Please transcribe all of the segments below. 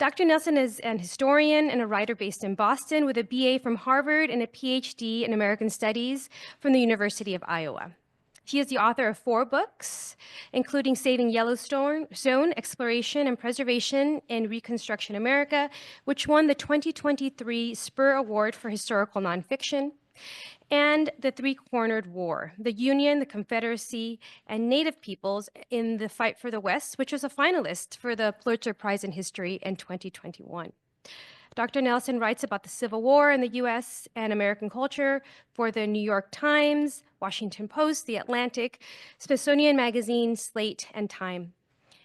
Dr. Nelson is an historian and a writer based in Boston with a BA from Harvard and a PhD in American Studies from the University of Iowa. She is the author of 4 books, including Saving Yellowstone, Zone Exploration and Preservation in Reconstruction America, which won the 2023 Spur Award for Historical Nonfiction, and The Three-Cornered War, the Union, the Confederacy, and Native peoples in the fight for the West, which was a finalist for the Pulitzer Prize in History in 2021. Dr. Nelson writes about the Civil War in the US and American culture for the New York Times, Washington Post, The Atlantic, Smithsonian Magazine, Slate, and Time.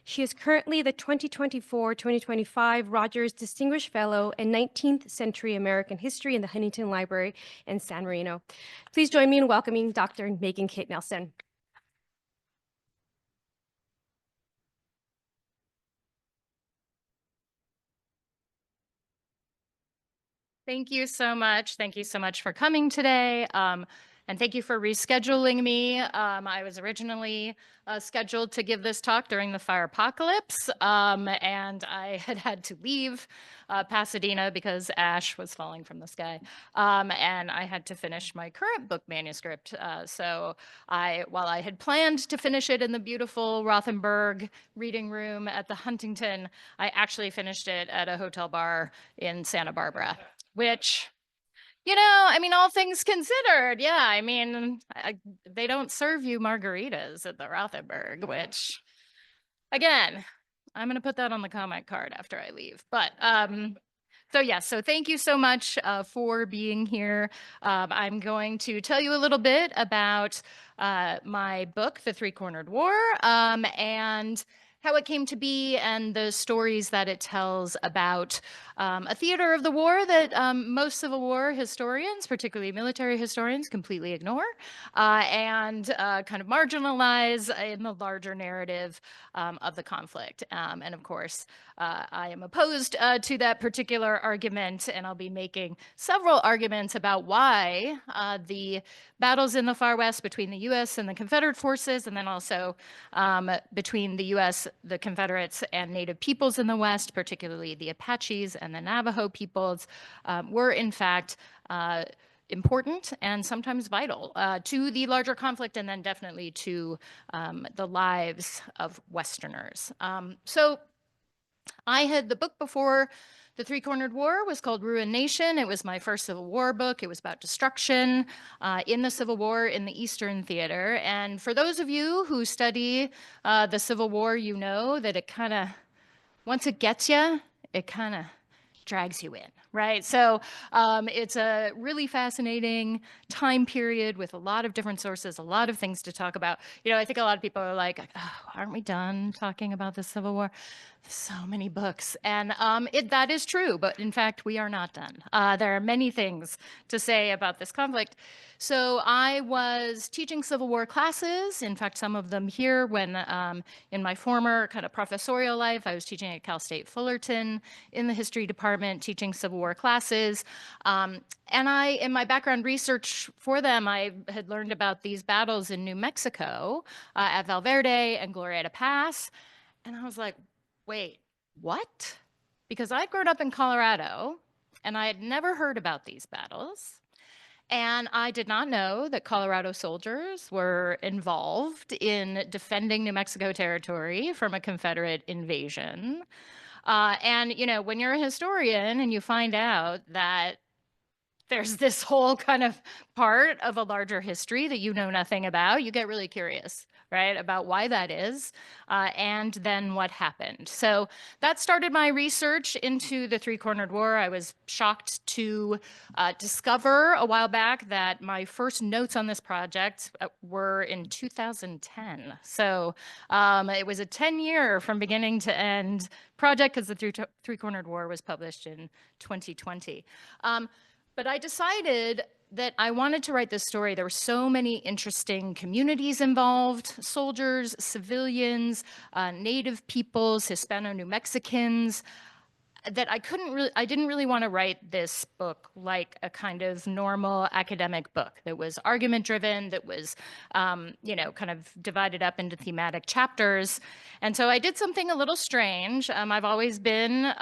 She is currently the 2024-2025 Rogers Distinguished Fellow in 19th Century American History in the Huntington Library in San Marino. Please join me in welcoming Dr. Megan Kate Nelson. Thank you so much. Thank you so much for coming today. And thank you for rescheduling me. I was originally scheduled to give this talk during the fire apocalypse, and I had to leave Pasadena because ash was falling from the sky, and I had to finish my current book manuscript. So while I had planned to finish it in the beautiful Rothenberg reading room at the Huntington, I actually finished it at a hotel bar in Santa Barbara, which, I mean, all things considered, yeah, I mean, they don't serve you margaritas at the Rothenberg, which, again, I'm going to put that on the comment card after I leave. But so thank you so much for being here. I'm going to tell you a little bit about my book, The Three-Cornered War, and how it came to be and the stories that it tells about a theater of the war that most Civil War historians, particularly military historians, completely ignore and kind of marginalize in the larger narrative of the conflict. And of course, I am opposed to that particular argument, and I'll be making several arguments about why the battles in the far west between the US and the Confederate forces, and then also between the US, the Confederates, and Native peoples in the West, particularly the Apaches and the Navajo peoples, were in fact important and sometimes vital to the larger conflict, and then definitely to the lives of Westerners. So the book before The Three-Cornered War was called Ruined Nation. It was my first Civil War book. It was about destruction in the Civil War in the Eastern Theater. And for those of you who study the Civil War, you know that it kind of, once it gets you, it kind of drags you in, right? So it's a really fascinating time period with a lot of different sources, a lot of things to talk about. I think a lot of people are like, oh, aren't we done talking about the Civil War? So many books, and that is true, but in fact, we are not done. There are many things to say about this conflict. So I was teaching Civil War classes, in fact, some of them here when in my former kind of professorial life, I was teaching at Cal State Fullerton in the history department, teaching Civil War classes. And in my background research for them, I had learned about these battles in New Mexico at Valverde and Glorieta Pass. And I was like, wait, what? Because I'd grown up in Colorado and I had never heard about these battles. And I did not know that Colorado soldiers were involved in defending New Mexico territory from a Confederate invasion. And, when you're a historian and you find out that there's this whole kind of part of a larger history that you know nothing about, you get really curious, right, about why that is, and then what happened. So that started my research into the Three-Cornered War. I was shocked to discover a while back that my first notes on this project were in 2010. So it was a 10-year from beginning to end project because the Three-Cornered War was published in 2020. But I decided that I wanted to write this story. There were so many interesting communities involved: soldiers, civilians, Native peoples, Hispano-New Mexicans. that I didn't really want to write this book like a kind of normal academic book that was argument driven, that was, kind of divided up into thematic chapters. And so I did something a little strange. I've always been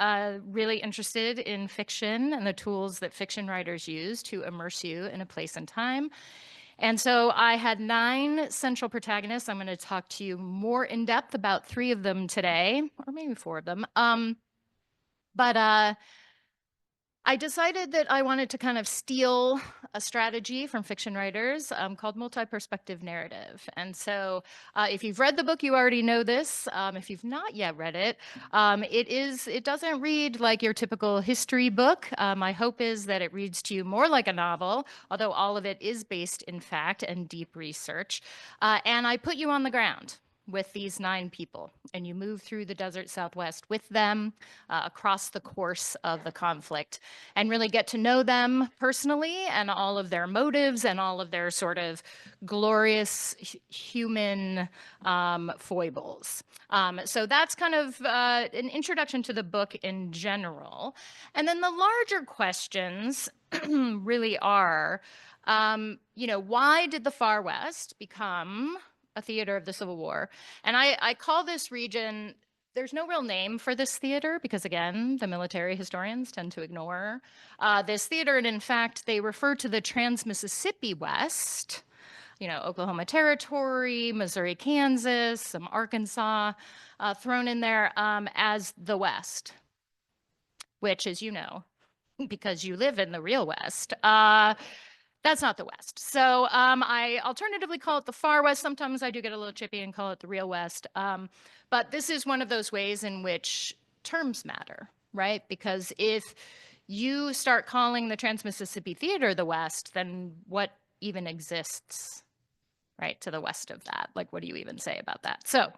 really interested in fiction and the tools that fiction writers use to immerse you in a place and time. And so I had 9 central protagonists. I'm going to talk to you more in depth about 3 of them today, or maybe 4 of them. But I decided that I wanted to kind of steal a strategy from fiction writers called multi-perspective narrative. And so if you've read the book, you already know this. If you've not yet read it, it doesn't read like your typical history book. My hope is that it reads to you more like a novel, although all of it is based in fact and deep research. And I put you on the ground with these 9 people, and you move through the desert Southwest with them across the course of the conflict and really get to know them personally and all of their motives and all of their sort of glorious human foibles. So that's kind of an introduction to the book in general. And then the larger questions really are, why did the Far West become a theater of the Civil War? And I call this region, there's no real name for this theater because, again, the military historians tend to ignore this theater. And in fact, they refer to the Trans-Mississippi West, Oklahoma Territory, Missouri, Kansas, some Arkansas thrown in there as the West, which, as you know, because you live in the real West, that's not the West. So I alternatively call it the Far West. Sometimes I do get a little chippy and call it the real West. But this is one of those ways in which terms matter, right? Because if you start calling the Trans-Mississippi Theater the West, then what even exists, right, to the west of that? Like, what do you even say about that? So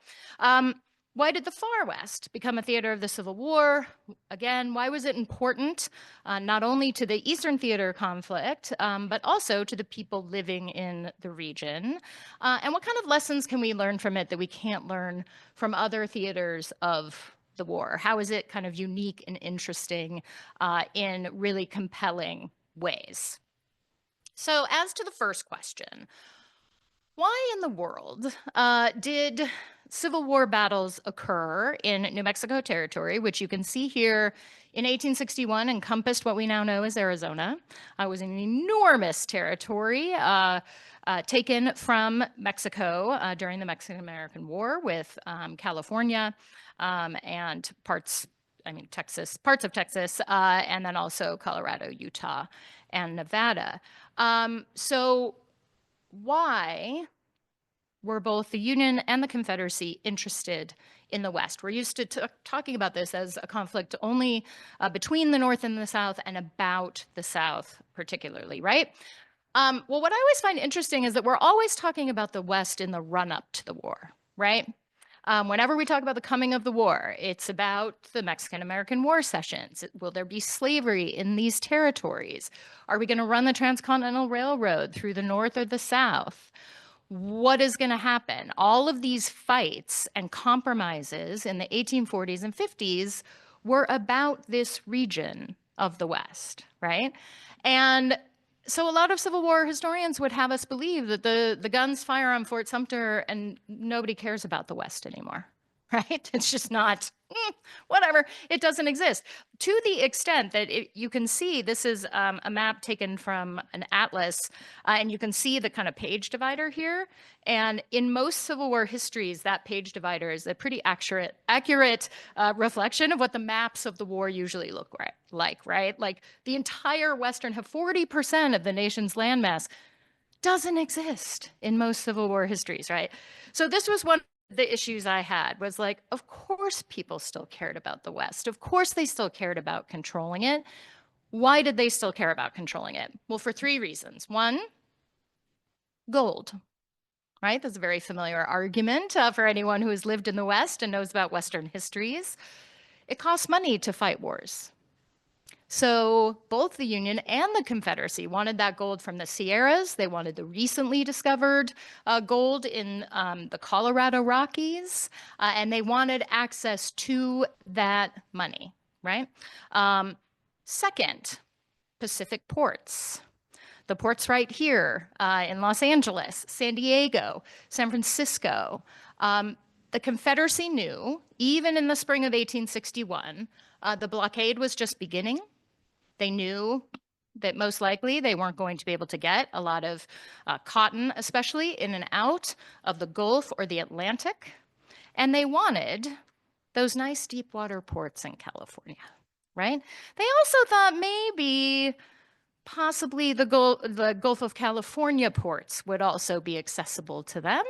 why did the Far West become a theater of the Civil War? Again, why was it important not only to the Eastern Theater conflict, but also to the people living in the region? And what kind of lessons can we learn from it that we can't learn from other theaters of the war? How is it kind of unique and interesting in really compelling ways? So as to the first question, why in the world did Civil War battles occur in New Mexico Territory, which you can see here in 1861 encompassed what we now know as Arizona? It was an enormous territory taken from Mexico during the Mexican-American War with California and Texas, parts of Texas, and then also Colorado, Utah, and Nevada. So why were both the Union and the Confederacy interested in the West? We're used to talking about this as a conflict only between the North and the South and about the South particularly, right? Well, what I always find interesting is that we're always talking about the West in the run-up to the war, right? Whenever we talk about the coming of the war, it's about the Mexican-American War sessions. Will there be slavery in these territories? Are we going to run the Transcontinental Railroad through the North or the South? What is going to happen? All of these fights and compromises in the 1840s and 50s were about this region of the West, right? And so a lot of Civil War historians would have us believe that the guns fire on Fort Sumter and nobody cares about the West anymore, right? It's just not, whatever, it doesn't exist. To the extent that you can see, this is a map taken from an atlas, and you can see the kind of page divider here. And in most Civil War histories, that page divider is a pretty accurate reflection of what the maps of the war usually look like, right? Like the entire Western, 40% of the nation's landmass doesn't exist in most Civil War histories, right? So this was one of the issues I had, was like, of course people still cared about the West. Of course they still cared about controlling it. Why did they still care about controlling it? Well, for 3 reasons. One, gold, right? That's a very familiar argument for anyone who has lived in the West and knows about Western histories. It costs money to fight wars. So both the Union and the Confederacy wanted that gold from the Sierras. They wanted the recently discovered gold in the Colorado Rockies, and they wanted access to that money, right? Second, Pacific ports. The ports right here in Los Angeles, San Diego, San Francisco. The Confederacy knew, even in the spring of 1861, the blockade was just beginning. They knew that most likely they weren't going to be able to get a lot of cotton, especially in and out of the Gulf or the Atlantic. And they wanted those nice deep water ports in California, right? They also thought maybe possibly the Gulf of California ports would also be accessible to them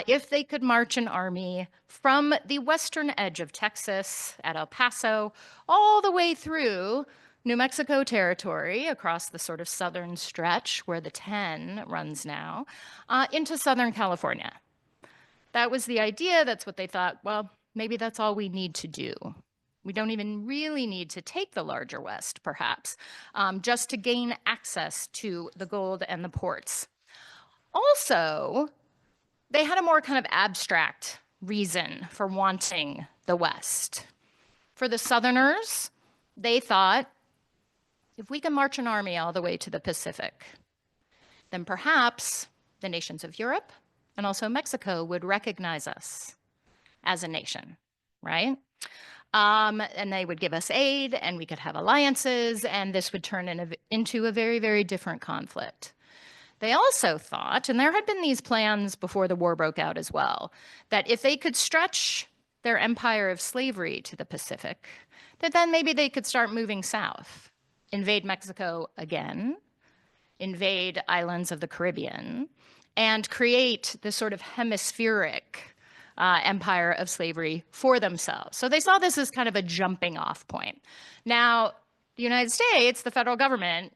if they could march an army from the western edge of Texas at El Paso all the way through New Mexico territory across the sort of southern stretch where the 10 runs now into Southern California. That was the idea. That's what they thought. Well, maybe that's all we need to do. We don't even really need to take the larger West, perhaps, just to gain access to the gold and the ports. Also, they had a more kind of abstract reason for wanting the West. For the Southerners, they thought, if we can march an army all the way to the Pacific, then perhaps the nations of Europe and also Mexico would recognize us as a nation, right? And they would give us aid and we could have alliances and this would turn into a very, very different conflict. They also thought, and there had been these plans before the war broke out as well, that if they could stretch their empire of slavery to the Pacific, that then maybe they could start moving south, invade Mexico again, invade islands of the Caribbean, and create this sort of hemispheric empire of slavery for themselves. So they saw this as kind of a jumping off point. Now, the United States, the federal government,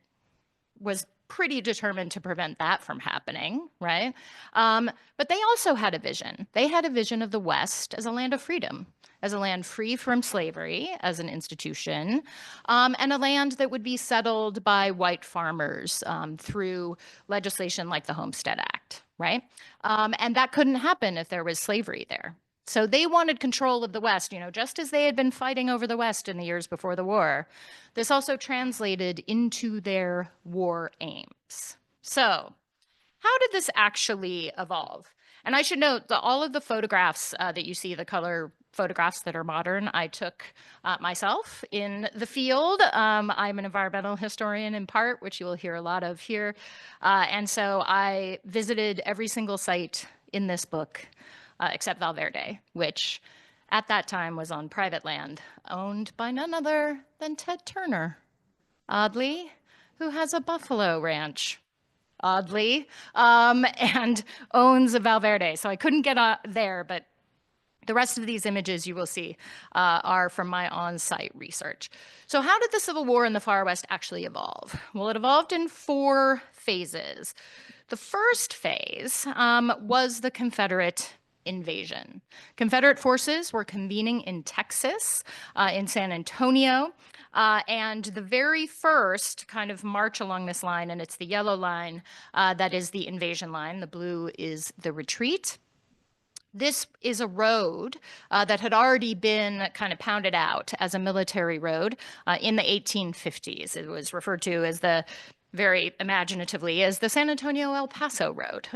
was pretty determined to prevent that from happening, right? But they also had a vision. They had a vision of the West as a land of freedom, as a land free from slavery as an institution, and a land that would be settled by white farmers through legislation like the Homestead Act, right? And that couldn't happen if there was slavery there. So they wanted control of the West, just as they had been fighting over the West in the years before the war. This also translated into their war aims. So how did this actually evolve? And I should note that all of the photographs that you see, the color photographs that are modern, I took myself in the field. I'm an environmental historian in part, which you will hear a lot of here. And so I visited every single site in this book except Valverde, which at that time was on private land owned by none other than Ted Turner, oddly, who has a buffalo ranch, oddly, and owns a Valverde. So I couldn't get there, but the rest of these images you will see are from my on-site research. So how did the Civil War in the Far West actually evolve? Well, it evolved in 4 phases. The first phase was the Confederate invasion. Confederate forces were convening in Texas, in San Antonio, and the very first kind of march along this line, and it's the yellow line that is the invasion line, the blue is the retreat. This is a road that had already been kind of pounded out as a military road in the 1850s. It was referred to as very imaginatively as the San Antonio-El Paso Road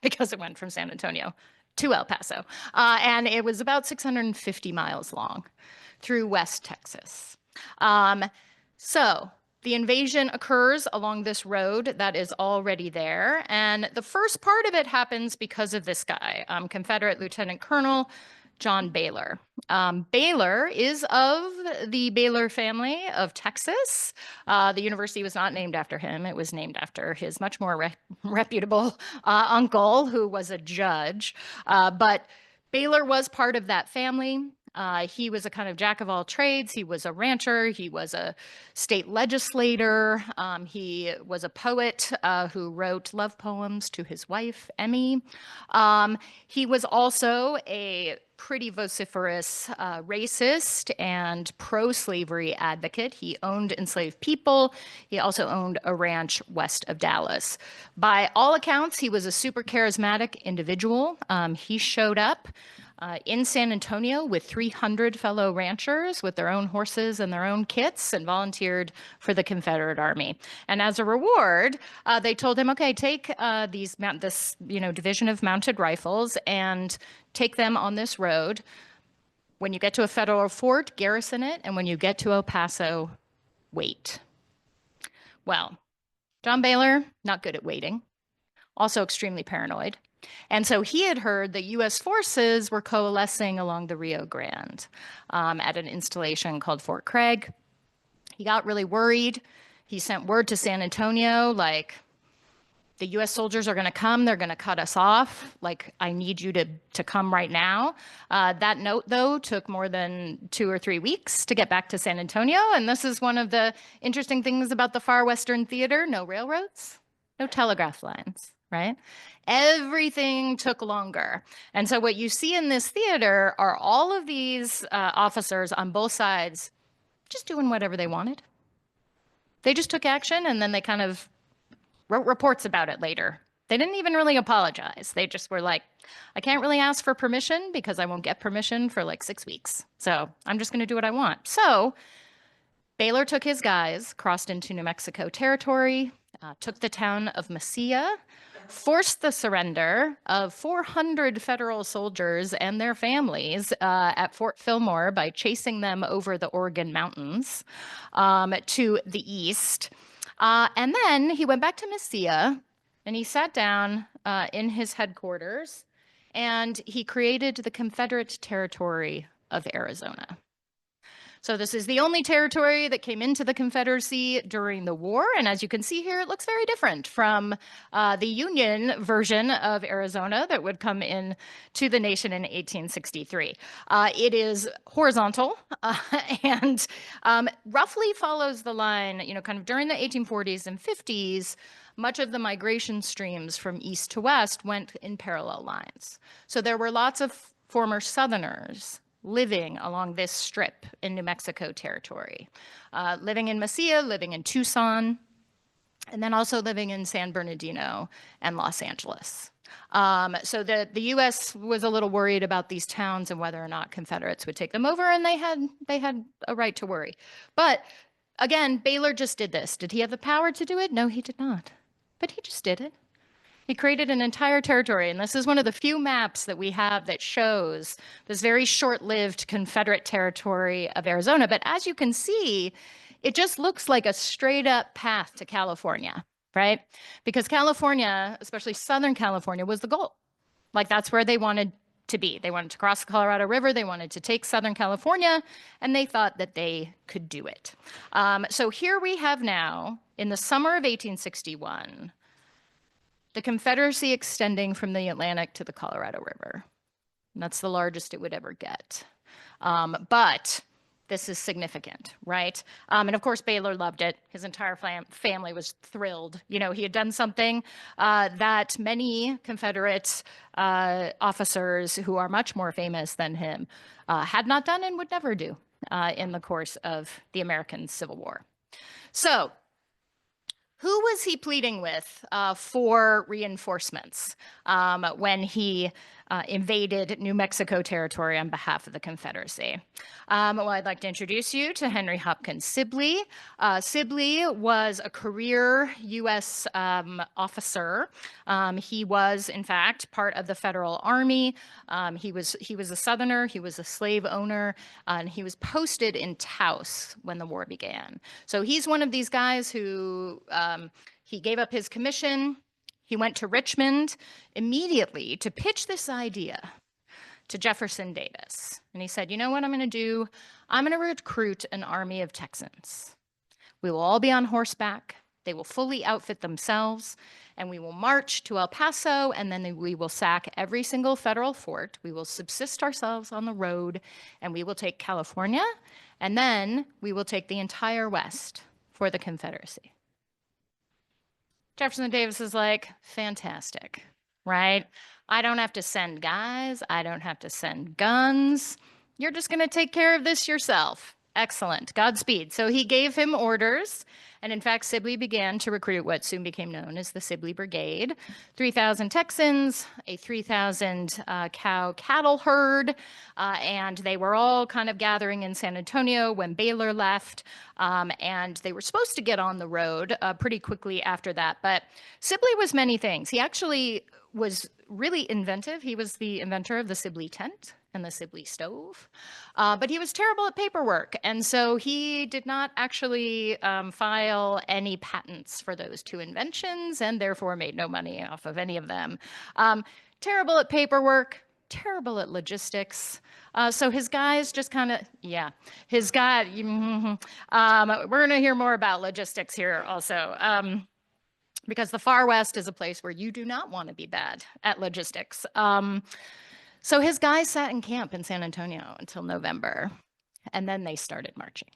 because it went from San Antonio to El Paso. And it was about 650 miles long through West Texas. So the invasion occurs along this road that is already there. And the first part of it happens because of this guy, Confederate Lieutenant Colonel John Baylor. Baylor is of the Baylor family of Texas. The university was not named after him. It was named after his much more reputable uncle, who was a judge. But Baylor was part of that family. He was a kind of jack of all trades. He was a rancher. He was a state legislator. He was a poet who wrote love poems to his wife, Emmy. He was also a pretty vociferous racist and pro-slavery advocate. He owned enslaved people. He also owned a ranch west of Dallas. By all accounts, he was a super charismatic individual. He showed up in San Antonio with 300 fellow ranchers with their own horses and their own kits and volunteered for the Confederate Army. And as a reward, they told him, okay, take this division of mounted rifles and take them on this road. When you get to a federal fort, garrison it, and when you get to El Paso, wait. Well, John Baylor, not good at waiting, also extremely paranoid. And so he had heard that U.S. forces were coalescing along the Rio Grande at an installation called Fort Craig. He got really worried. He sent word to San Antonio, like, the U.S. soldiers are going to come. They're going to cut us off. Like, I need you to come right now. That note, though, took more than 2 or 3 weeks to get back to San Antonio. And this is one of the interesting things about the far Western theater. No railroads, no telegraph lines, right? Everything took longer. And so what you see in this theater are all of these officers on both sides just doing whatever they wanted. They just took action, and then they kind of wrote reports about it later. They didn't even really apologize. They just were like, I can't really ask for permission because I won't get permission for like 6 weeks. So I'm just going to do what I want. So Baylor took his guys, crossed into New Mexico territory, took the town of Mesilla, forced the surrender of 400 federal soldiers and their families at Fort Fillmore by chasing them over the Oregon mountains to the east. And then he went back to Mesilla and he sat down in his headquarters and he created the Confederate Territory of Arizona. So this is the only territory that came into the Confederacy during the war. And as you can see here, it looks very different from the Union version of Arizona that would come in to the nation in 1863. It is horizontal and roughly follows the line, kind of during the 1840s and 50s, much of the migration streams from east to west went in parallel lines. So there were lots of former Southerners living along this strip in New Mexico territory, living in Mesilla, living in Tucson, and then also living in San Bernardino and Los Angeles. So the U.S. was a little worried about these towns and whether or not Confederates would take them over, and they had a right to worry. But again, Baylor just did this. Did he have the power to do it? No, he did not. But he just did it. He created an entire territory, and this is one of the few maps that we have that shows this very short-lived Confederate territory of Arizona. But as you can see, it just looks like a straight-up path to California, right? Because California, especially Southern California, was the goal. Like, that's where they wanted to be. They wanted to cross the Colorado River. They wanted to take Southern California, and they thought that they could do it. So here we have now, in the summer of 1861, the Confederacy extending from the Atlantic to the Colorado River. And that's the largest it would ever get. But this is significant, right? And of course, Baylor loved it. His entire family was thrilled. He had done something that many Confederate officers who are much more famous than him had not done and would never do in the course of the American Civil War. So, who was he pleading with for reinforcements when he invaded New Mexico territory on behalf of the Confederacy? Well, I'd like to introduce you to Henry Hopkins Sibley. Sibley was a career U.S. officer. He was, in fact, part of the Federal Army. He was a Southerner. He was a slave owner, and he was posted in Taos when the war began. So he's one of these guys who he gave up his commission. He went to Richmond immediately to pitch this idea to Jefferson Davis. And he said, you know what I'm going to do? I'm going to recruit an army of Texans. We will all be on horseback. They will fully outfit themselves, and we will march to El Paso, and then we will sack every single federal fort. We will subsist ourselves on the road, and we will take California, and then we will take the entire West for the Confederacy. Jefferson Davis is like, fantastic, right? I don't have to send guys. I don't have to send guns. You're just going to take care of this yourself. Excellent. Godspeed. So he gave him orders. And in fact, Sibley began to recruit what soon became known as the Sibley Brigade. 3,000 Texans, a 3,000 cow cattle herd, and they were all kind of gathering in San Antonio when Baylor left. And they were supposed to get on the road pretty quickly after that. But Sibley was many things. He actually was really inventive. He was the inventor of the Sibley tent and the Sibley stove. But he was terrible at paperwork. And so he did not actually file any patents for those two inventions and therefore made no money off of any of them. Terrible at paperwork, terrible at logistics. So his guys just kind of, yeah, his guy, we're going to hear more about logistics here also. Because the far west is a place where you do not want to be bad at logistics. So his guys sat in camp in San Antonio until November, and then they started marching.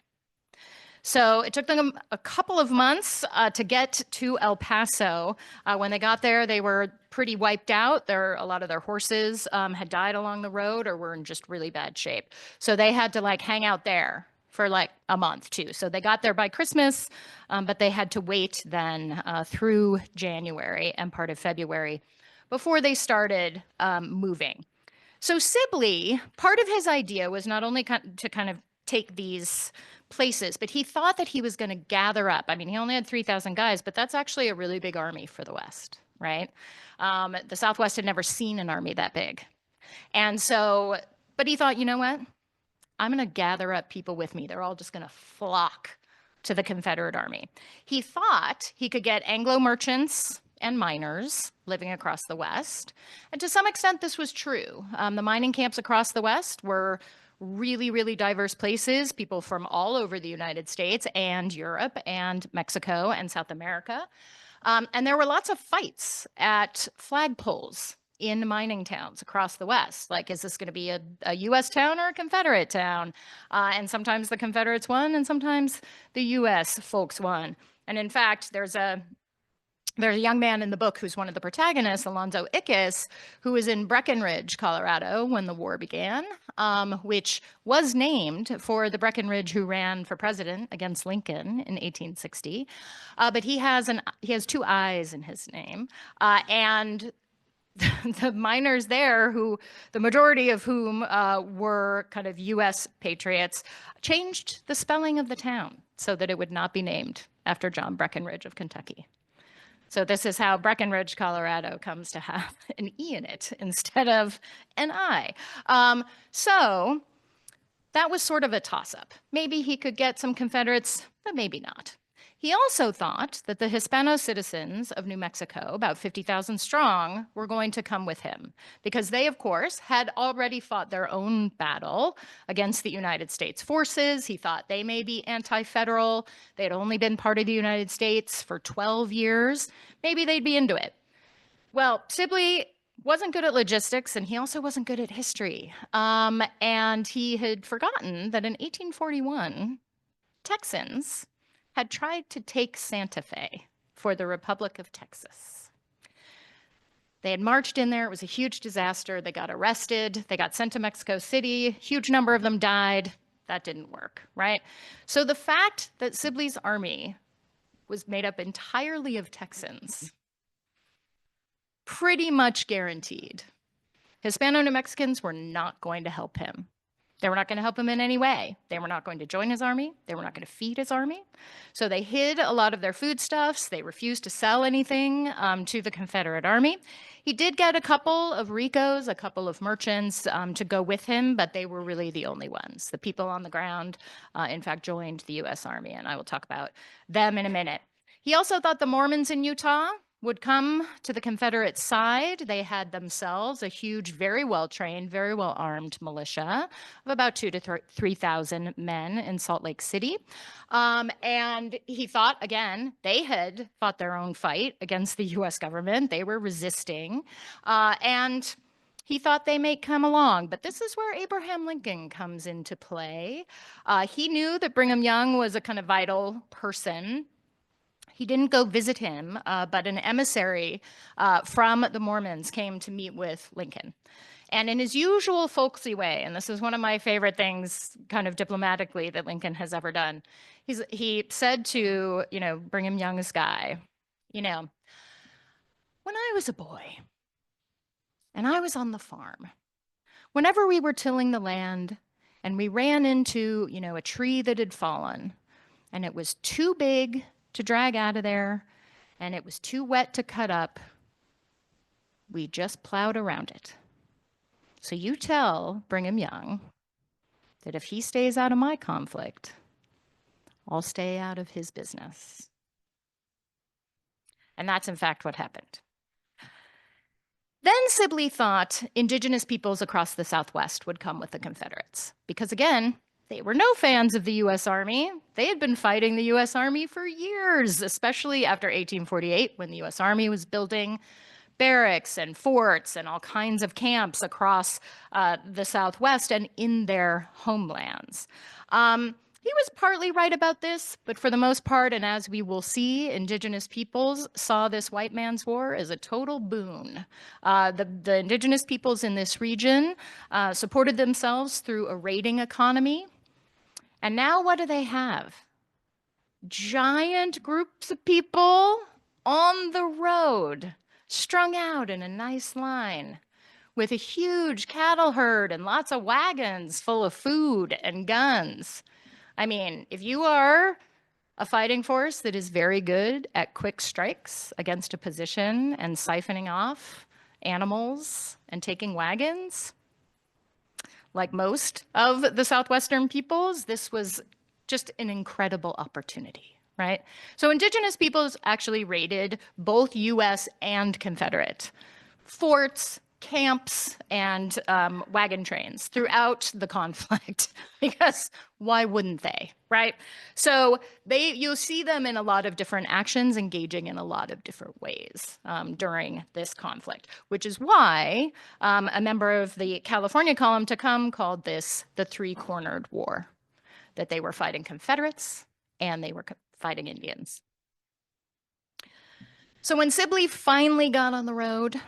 So it took them a couple of months to get to El Paso. When they got there, they were pretty wiped out. A lot of their horses had died along the road or were in just really bad shape. So they had to like hang out there for like a month too. So they got there by Christmas, but they had to wait then through January and part of February before they started moving. So Sibley, part of his idea was not only to kind of take these places, but he thought that he was going to gather up. I mean, he only had 3,000 guys, but that's actually a really big army for the West, right? The Southwest had never seen an army that big. And so, but he thought, you know what? I'm going to gather up people with me. They're all just going to flock to the Confederate Army. He thought he could get Anglo merchants and miners living across the West. And to some extent, this was true. The mining camps across the West were really, really diverse places, people from all over the United States and Europe and Mexico and South America. And there were lots of fights at flagpoles in mining towns across the West. Like, is this going to be a US town or a Confederate town? And sometimes the Confederates won and sometimes the US folks won. And in fact, there's a young man in the book who's one of the protagonists, Alonzo Ickes, who was in Breckinridge, Colorado when the war began, which was named for the Breckinridge who ran for president against Lincoln in 1860. But he has two eyes in his name. And the miners there, who the majority of whom were kind of US patriots, changed the spelling of the town so that it would not be named after John Breckinridge of Kentucky. So this is how Breckinridge, Colorado comes to have an E in it instead of an I. So that was sort of a toss-up. Maybe he could get some Confederates, but maybe not. He also thought that the Hispano citizens of New Mexico, about 50,000 strong, were going to come with him because they, of course, had already fought their own battle against the United States forces. He thought they may be anti-federal. They had only been part of the United States for 12 years. Maybe they'd be into it. Well, Sibley wasn't good at logistics, and he also wasn't good at history. And he had forgotten that in 1841, Texans had tried to take Santa Fe for the Republic of Texas. They had marched in there. It was a huge disaster. They got arrested. They got sent to Mexico City. Huge number of them died. That didn't work, right? So the fact that Sibley's army was made up entirely of Texans pretty much guaranteed Hispano-New Mexicans were not going to help him. They were not going to help him in any way. They were not going to join his army. They were not going to feed his army. So they hid a lot of their foodstuffs. They refused to sell anything to the Confederate Army. He did get a couple of Ricos, a couple of merchants to go with him, but they were really the only ones. The people on the ground, in fact, joined the U.S. Army, and I will talk about them in a minute. He also thought the Mormons in Utah would come to the Confederate side. They had themselves a huge, very well-trained, very well-armed militia of about 2,000 to 3,000 men in Salt Lake City. And he thought, again, they had fought their own fight against the US government. They were resisting. And he thought they may come along, but this is where Abraham Lincoln comes into play. He knew that Brigham Young was a kind of vital person. He didn't go visit him, but an emissary from the Mormons came to meet with Lincoln. And in his usual folksy way, and this is one of my favorite things, kind of diplomatically, that Lincoln has ever done, he said to, Brigham Young's guy, you know, when I was a boy and I was on the farm, whenever we were tilling the land and we ran into, a tree that had fallen and it was too big to drag out of there and it was too wet to cut up, we just plowed around it. So you tell Brigham Young that if he stays out of my conflict, I'll stay out of his business. And that's in fact what happened. Then Sibley thought indigenous peoples across the Southwest would come with the Confederates, because again, they were no fans of the US Army. They had been fighting the US Army for years, especially after 1848, when the US Army was building barracks and forts and all kinds of camps across the Southwest and in their homelands. He was partly right about this, but for the most part, and as we will see, indigenous peoples saw this white man's war as a total boon. The indigenous peoples in this region supported themselves through a raiding economy. And now what do they have? Giant groups of people on the road, strung out in a nice line, with a huge cattle herd and lots of wagons full of food and guns. I mean, if you are a fighting force that is very good at quick strikes against a position and siphoning off animals and taking wagons, like most of the Southwestern peoples, this was just an incredible opportunity, right? So indigenous peoples actually raided both US and Confederate forts, camps, and wagon trains throughout the conflict, because why wouldn't they, right? So you'll see them in a lot of different actions, engaging in a lot of different ways during this conflict, which is why a member of the California column to come called this the Three-Cornered War, that they were fighting Confederates and they were fighting Indians. So when Sibley finally got on the road,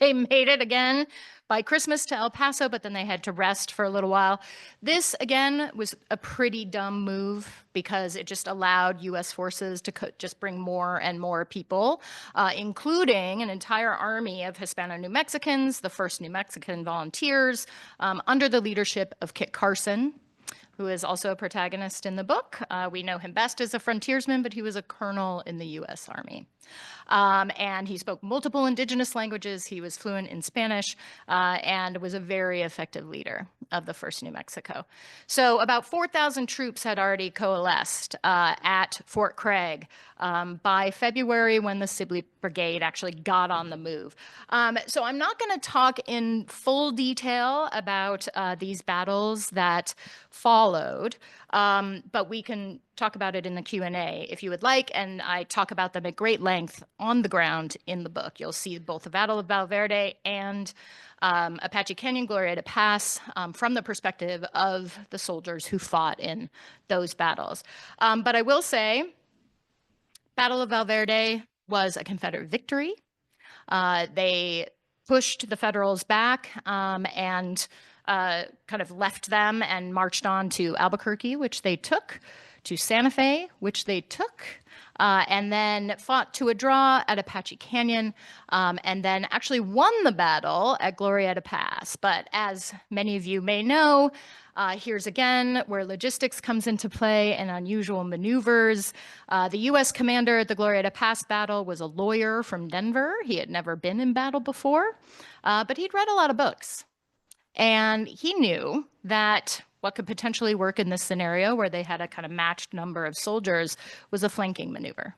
they made it again by Christmas to El Paso, but then they had to rest for a little while. This, again, was a pretty dumb move because it just allowed U.S. forces to just bring more and more people, including an entire army of Hispano-New Mexicans, the first New Mexican volunteers, under the leadership of Kit Carson, who is also a protagonist in the book. We know him best as a frontiersman, but he was a colonel in the U.S. Army. And he spoke multiple indigenous languages. He was fluent in Spanish and was a very effective leader of the First New Mexico. So about 4,000 troops had already coalesced at Fort Craig by February, when the Sibley Brigade actually got on the move. So I'm not going to talk in full detail about these battles that followed, but we can talk about it in the Q&A if you would like, and I talk about them at great length on the ground in the book. You'll see both the Battle of Valverde and Apache Canyon, Glorieta Pass from the perspective of the soldiers who fought in those battles. But I will say, Battle of Valverde was a Confederate victory. They pushed the Federals back and kind of left them and marched on to Albuquerque, which they took, to Santa Fe, which they took, and then fought to a draw at Apache Canyon, and then actually won the battle at Glorieta Pass. But as many of you may know, here's again where logistics comes into play and unusual maneuvers. The U.S. commander at the Glorieta Pass battle was a lawyer from Denver. He had never been in battle before, but he'd read a lot of books. And he knew that what could potentially work in this scenario, where they had a kind of matched number of soldiers, was a flanking maneuver.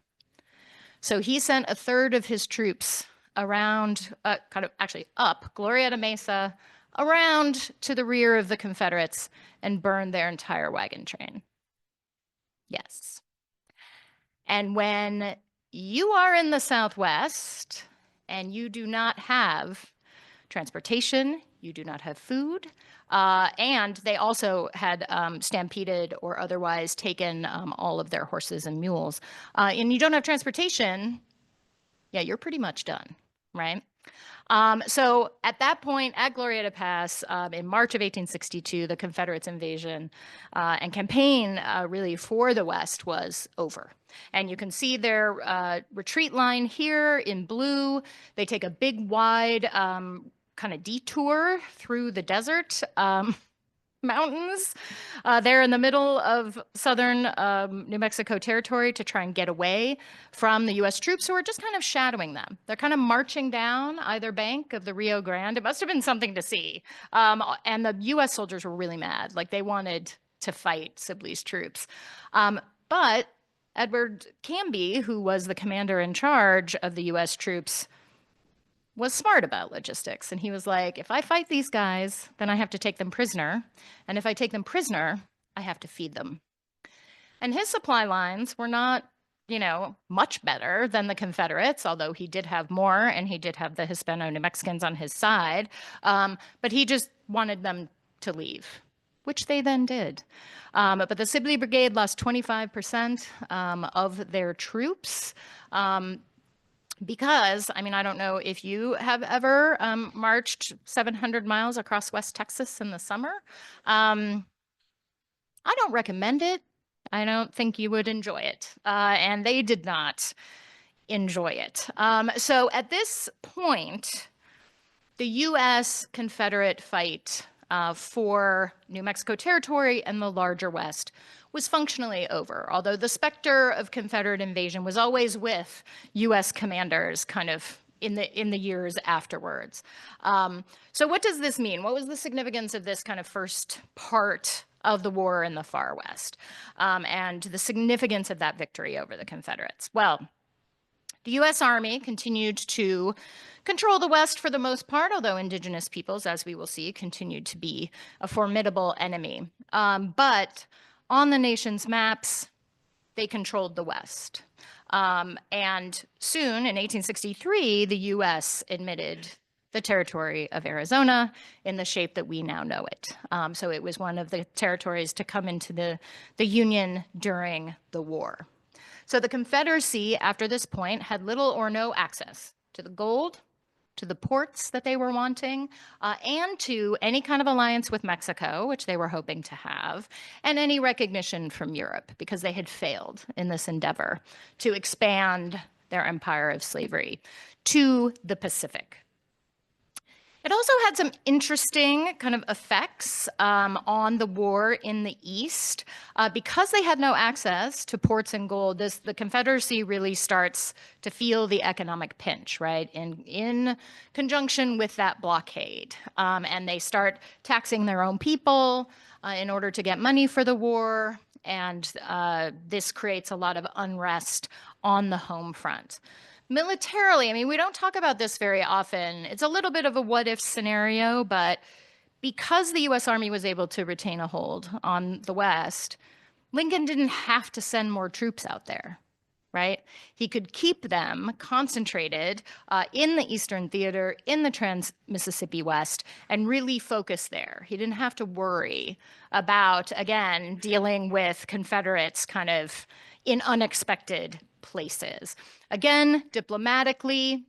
So he sent a third of his troops around, kind of actually up Glorieta Mesa, around to the rear of the Confederates, and burned their entire wagon train. Yes. And when you are in the Southwest and you do not have transportation, you do not have food, and they also had stampeded or otherwise taken all of their horses and mules, and you don't have transportation, yeah, you're pretty much done, right? So at that point, at Glorieta Pass, in March of 1862, the Confederates' invasion and campaign really for the West was over. And you can see their retreat line here in blue. They take a big, wide kind of detour through the desert. Mountains. They're in the middle of southern New Mexico territory to try and get away from the US troops who are just kind of shadowing them. They're kind of marching down either bank of the Rio Grande. It must have been something to see. And the US soldiers were really mad. Like they wanted to fight Sibley's troops. But Edward Canby, who was the commander in charge of the US troops, was smart about logistics. And he was like, if I fight these guys, then I have to take them prisoner. And if I take them prisoner, I have to feed them. And his supply lines were not, much better than the Confederates, although he did have more and he did have the Hispano-New Mexicans on his side. But he just wanted them to leave, which they then did. But the Sibley Brigade lost 25% of their troops. Because, I don't know if you have ever marched 700 miles across West Texas in the summer. I don't recommend it. I don't think you would enjoy it. And they did not enjoy it. So at this point, the U.S. Confederate fight for New Mexico territory and the larger West was functionally over, although the specter of Confederate invasion was always with U.S. commanders kind of in the years afterwards. So what does this mean? What was the significance of this kind of first part of the war in the far West, and the significance of that victory over the Confederates? Well, the U.S. Army continued to control the West for the most part, although indigenous peoples, as we will see, continued to be a formidable enemy. But on the nation's maps, they controlled the West. And soon, in 1863, the U.S. admitted the territory of Arizona in the shape that we now know it. So it was one of the territories to come into the Union during the war. So the Confederacy, after this point, had little or no access to the gold, to the ports that they were wanting, and to any kind of alliance with Mexico, which they were hoping to have, and any recognition from Europe, because they had failed in this endeavor to expand their empire of slavery to the Pacific. It also had some interesting kind of effects on the war in the East. Because they had no access to ports and gold, the Confederacy really starts to feel the economic pinch, right, in conjunction with that blockade. And they start taxing their own people in order to get money for the war. And this creates a lot of unrest on the home front. Militarily, we don't talk about this very often. It's a little bit of a what if scenario, but because the US Army was able to retain a hold on the West, Lincoln didn't have to send more troops out there, right? He could keep them concentrated in the Eastern Theater, in the Trans-Mississippi West, and really focus there. He didn't have to worry about, again, dealing with Confederates kind of in unexpected places. Again, diplomatically,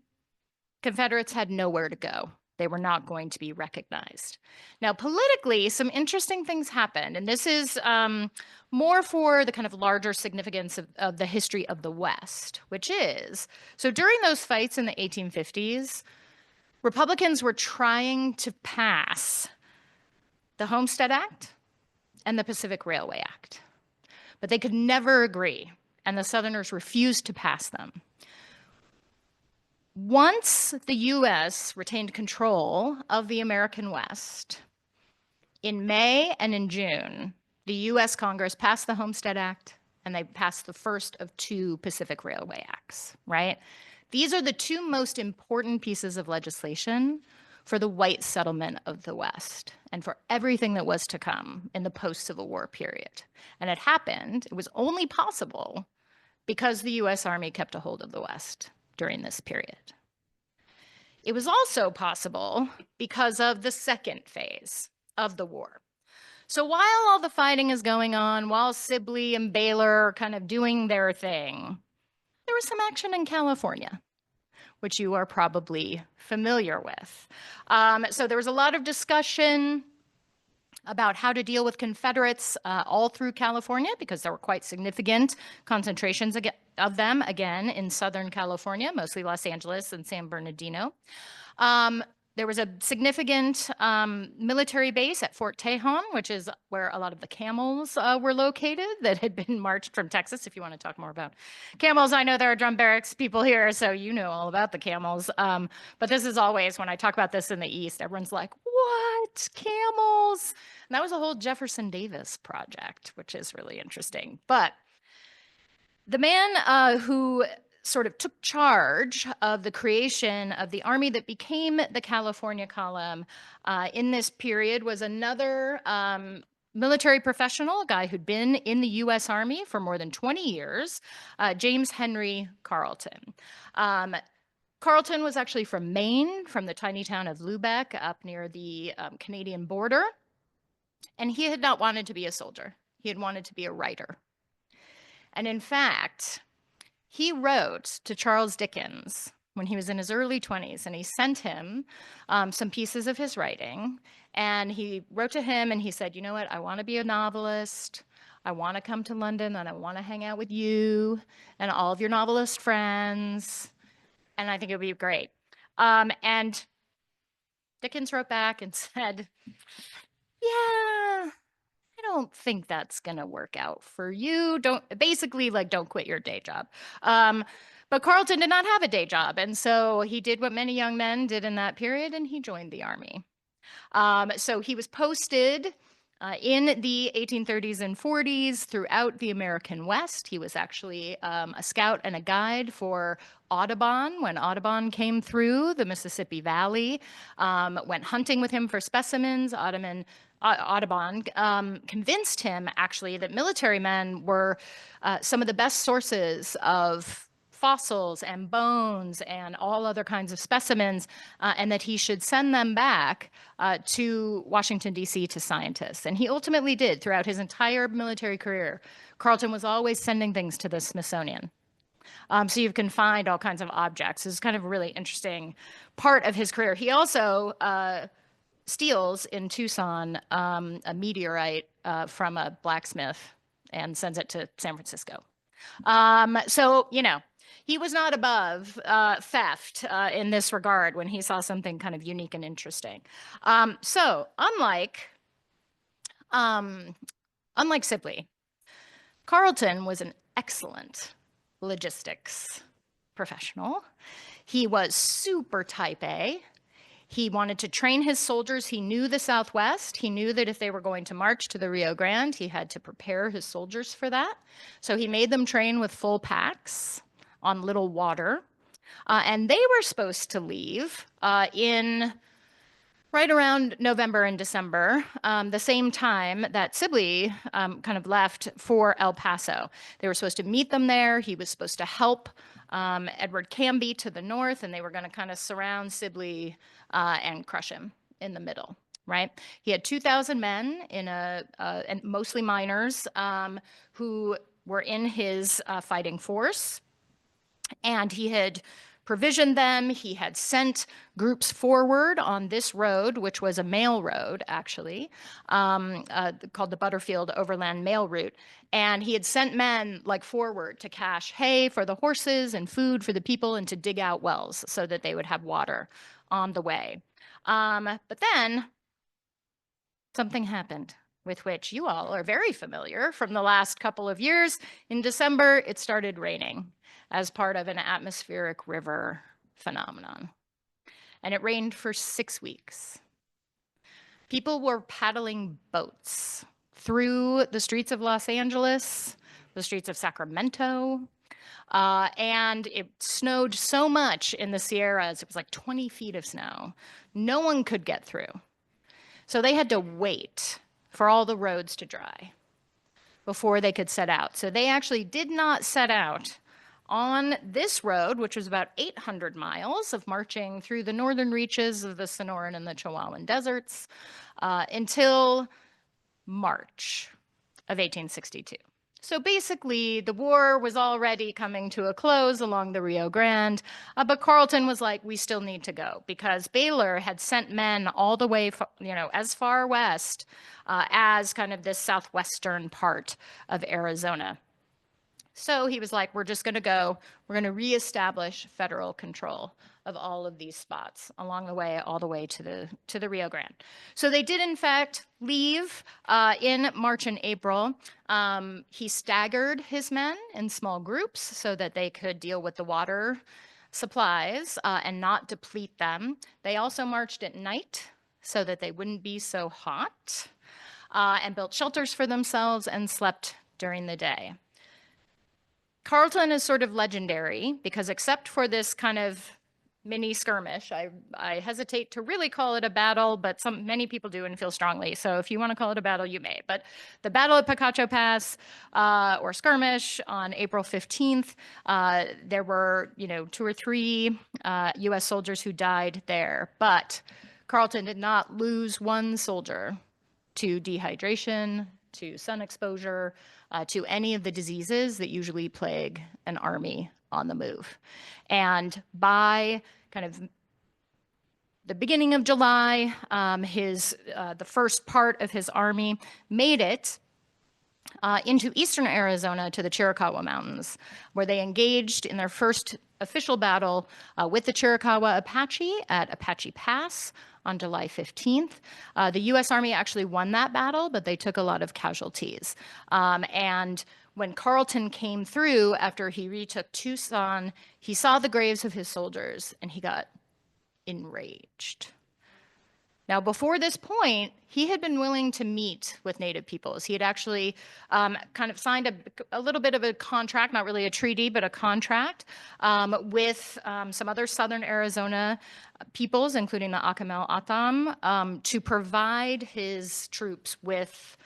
Confederates had nowhere to go. They were not going to be recognized. Now, politically, some interesting things happened, and this is more for the kind of larger significance of the history of the West, which is, so during those fights in the 1850s, Republicans were trying to pass the Homestead Act and the Pacific Railway Act, but they could never agree, and the Southerners refused to pass them. Once the U.S. retained control of the American West, in May and in June, the U.S. Congress passed the Homestead Act, and they passed the first of two Pacific Railway Acts, right? These are the two most important pieces of legislation for the white settlement of the West and for everything that was to come in the post-Civil War period. And it happened, it was only possible because the U.S. Army kept a hold of the West during this period. It was also possible because of the second phase of the war. So while all the fighting is going on, while Sibley and Baylor are kind of doing their thing, there was some action in California, which you are probably familiar with. So there was a lot of discussion about how to deal with Confederates all through California, because there were quite significant concentrations of them, again, in Southern California, mostly Los Angeles and San Bernardino. There was a significant military base at Fort Tejon, which is where a lot of the camels were located that had been marched from Texas. If you want to talk more about camels, I know there are drum barracks people here, so you know all about the camels. But this is always, when I talk about this in the East, everyone's like, what? Camels? And that was a whole Jefferson Davis project, which is really interesting. But the man who sort of took charge of the creation of the army that became the California Column in this period was another military professional, a guy who'd been in the US Army for more than 20 years, James Henry Carleton. Carleton was actually from Maine, from the tiny town of Lubec up near the Canadian border. And he had not wanted to be a soldier. He had wanted to be a writer. And in fact, he wrote to Charles Dickens when he was in his early 20s, and he sent him some pieces of his writing. And he wrote to him and he said, you know what, I want to be a novelist. I want to come to London and I want to hang out with you and all of your novelist friends. And I think it would be great. And Dickens wrote back and said, yeah, I don't think that's going to work out for you. Don't quit your day job. But Carleton did not have a day job. And so he did what many young men did in that period, and he joined the army. So he was posted in the 1830s and 40s throughout the American West. He was actually a scout and a guide for Audubon when Audubon came through the Mississippi Valley, went hunting with him for specimens. Audubon convinced him actually that military men were some of the best sources of fossils and bones and all other kinds of specimens, and that he should send them back to Washington, D.C. to scientists. And he ultimately did throughout his entire military career. Carleton was always sending things to the Smithsonian. So you can find all kinds of objects. It's kind of a really interesting part of his career. He also steals in Tucson a meteorite from a blacksmith and sends it to San Francisco. So, you know, he was not above theft in this regard when he saw something kind of unique and interesting. So unlike Sibley, Carleton was an excellent logistics professional. He was super type A. He wanted to train his soldiers. He knew the Southwest. He knew that if they were going to march to the Rio Grande, he had to prepare his soldiers for that. So he made them train with full packs on little water. And they were supposed to leave in right around November and December, the same time that Sibley kind of left for El Paso. They were supposed to meet them there. He was supposed to help Edward Canby to the north, and they were going to kind of surround Sibley and crush him in the middle, right? He had 2,000 men and mostly miners who were in his fighting force. And he had provisioned them. He had sent groups forward on this road, which was a mail road, actually, called the Butterfield Overland Mail Route. And he had sent men like forward to cache hay for the horses and food for the people and to dig out wells so that they would have water on the way. But then something happened with which you all are very familiar from the last couple of years. In December, it started raining as part of an atmospheric river phenomenon. And it rained for 6 weeks. People were paddling boats through the streets of Los Angeles, the streets of Sacramento, and it snowed so much in the Sierras, it was like 20 feet of snow. No one could get through. So they had to wait for all the roads to dry before they could set out. So they actually did not set out on this road, which was about 800 miles of marching through the northern reaches of the Sonoran and the Chihuahuan deserts until March of 1862. So basically, the war was already coming to a close along the Rio Grande, but Carleton was like, we still need to go because Baylor had sent men all the way, as far west as kind of this southwestern part of Arizona. So he was like, we're just going to go, we're going to reestablish federal control of all of these spots along the way, all the way to the Rio Grande. So they did, in fact, leave in March and April. He staggered his men in small groups so that they could deal with the water supplies and not deplete them. They also marched at night so that they wouldn't be so hot and built shelters for themselves and slept during the day. Carleton is sort of legendary because except for this kind of mini skirmish, I hesitate to really call it a battle, but many people do and feel strongly. So if you want to call it a battle, you may. But the Battle of Picacho Pass or skirmish on April 15th, there were 2 or 3 U.S. soldiers who died there. But Carleton did not lose one soldier to dehydration, to sun exposure, to any of the diseases that usually plague an army on the move. And by kind of the beginning of July, the first part of his army made it into eastern Arizona to the Chiricahua Mountains, where they engaged in their first official battle with the Chiricahua Apache at Apache Pass on July 15th. The U.S. Army actually won that battle, but they took a lot of casualties. And when Carleton came through after he retook Tucson, he saw the graves of his soldiers and he got enraged. Now, before this point, he had been willing to meet with Native peoples. He had actually kind of signed a little bit of a contract, not really a treaty, but a contract with some other southern Arizona peoples, including the Acamel Atam, to provide his troops with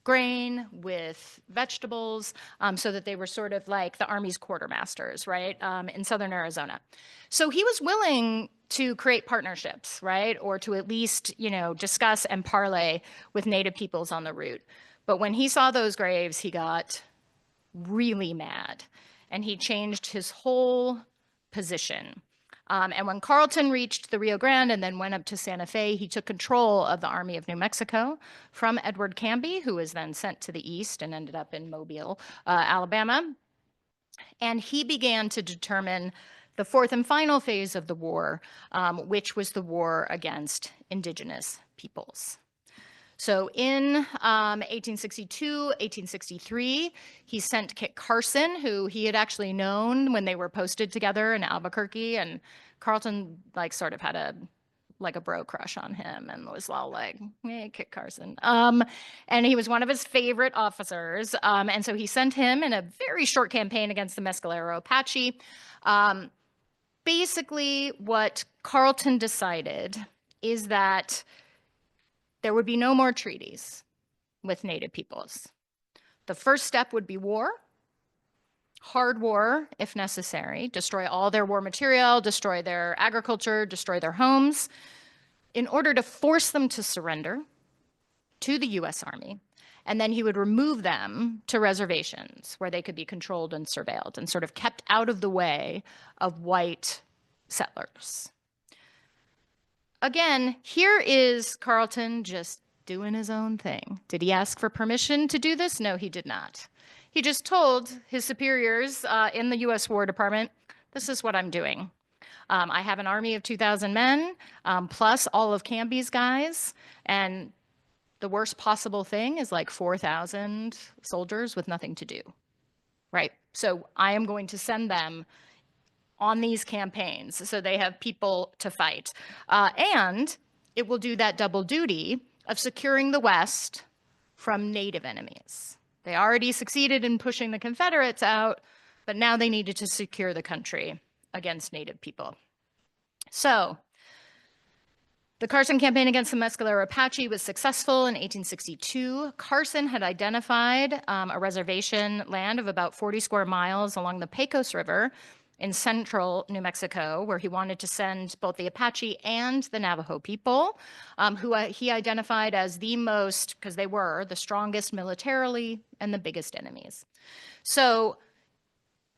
grain, with vegetables, so that they were sort of like the Army's quartermasters, right, in southern Arizona. So he was willing to create partnerships, right, or to at least, discuss and parlay with Native peoples on the route. But when he saw those graves, he got really mad, and he changed his whole position. And when Carleton reached the Rio Grande and then went up to Santa Fe, he took control of the Army of New Mexico from Edward Canby, who was then sent to the east and ended up in Mobile, Alabama. And he began to determine the fourth and final phase of the war, which was the war against indigenous peoples. So in 1862, 1863, he sent Kit Carson, who he had actually known when they were posted together in Albuquerque, and Carleton sort of had a bro crush on him and was all like, hey, Kit Carson. And he was one of his favorite officers. And so he sent him in a very short campaign against the Mescalero Apache. Basically, what Carleton decided is that there would be no more treaties with Native peoples. The first step would be war, hard war if necessary, destroy all their war material, destroy their agriculture, destroy their homes, in order to force them to surrender to the US Army. And then he would remove them to reservations where they could be controlled and surveilled and sort of kept out of the way of white settlers. Again, here is Carleton just doing his own thing. Did he ask for permission to do this? No, he did not. He just told his superiors in the U.S. War Department, this is what I'm doing. I have an army of 2,000 men, plus all of Canby's guys, and the worst possible thing is 4,000 soldiers with nothing to do, right? So I am going to send them on these campaigns so they have people to fight. And it will do that double duty of securing the West from Native enemies. They already succeeded in pushing the Confederates out, but now they needed to secure the country against Native people. So the Carson campaign against the Mescalero Apache was successful in 1862. Carson had identified a reservation land of about 40 square miles along the Pecos River in central New Mexico, where he wanted to send both the Apache and the Navajo people, who he identified as the most, because they were the strongest militarily and the biggest enemies. So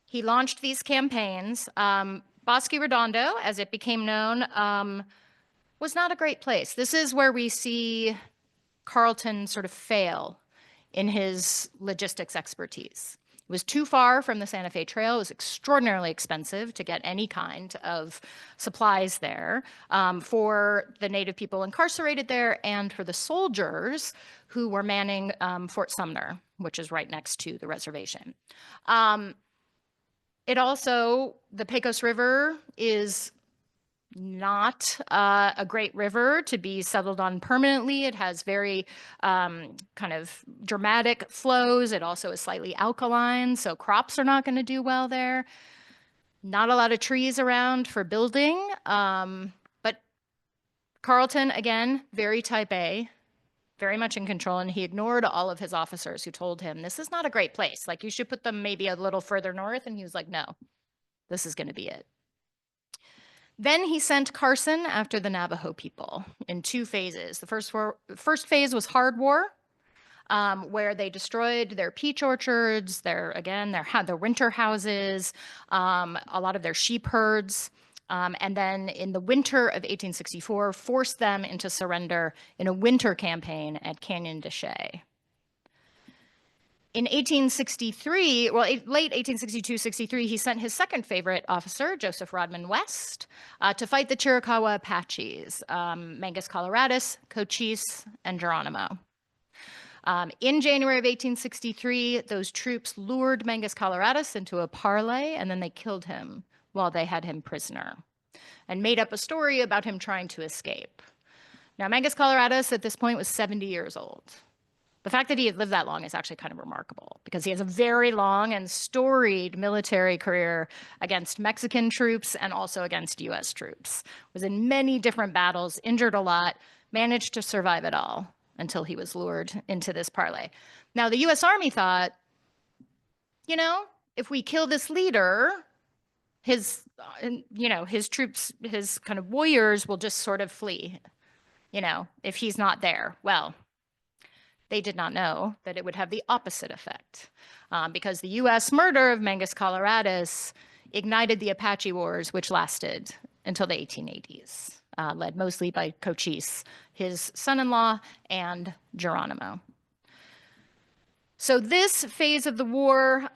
he launched these campaigns. Bosque Redondo, as it became known, was not a great place. This is where we see Carleton sort of fail in his logistics expertise. It was too far from the Santa Fe Trail. It was extraordinarily expensive to get any kind of supplies there for the Native people incarcerated there and for the soldiers who were manning Fort Sumner, which is right next to the reservation. It also, the Pecos River is not a great river to be settled on permanently. It has very kind of dramatic flows. It also is slightly alkaline, so crops are not going to do well there. Not a lot of trees around for building, but Carleton, again, very type A, very much in control, and he ignored all of his officers who told him, this is not a great place. Like, you should put them maybe a little further north, and he was like, no, this is going to be it. Then he sent Carson after the Navajo people in 2 phases. The first phase was hard war, where they destroyed their peach orchards, their winter houses, a lot of their sheep herds, and then in the winter of 1864, forced them into surrender in a winter campaign at Canyon de Chelly. In 1863, well, late 1862-63, he sent his second favorite officer, Joseph Rodman West, to fight the Chiricahua Apaches, Mangus Coloradus, Cochise, and Geronimo. In January of 1863, those troops lured Mangus Coloradus into a parley, and then they killed him while they had him prisoner, and made up a story about him trying to escape. Now, Mangus Coloradus at this point was 70 years old. The fact that he had lived that long is actually kind of remarkable because he has a very long and storied military career against Mexican troops and also against US troops. Was in many different battles, injured a lot, managed to survive it all until he was lured into this parley. Now, the US Army thought, you know, if we kill this leader, his troops, his kind of warriors will just sort of flee, if he's not there. Well, they did not know that it would have the opposite effect, because the U.S. murder of Mangus Coloradus ignited the Apache Wars, which lasted until the 1880s, led mostly by Cochise, his son-in-law, and Geronimo. So this phase of the war,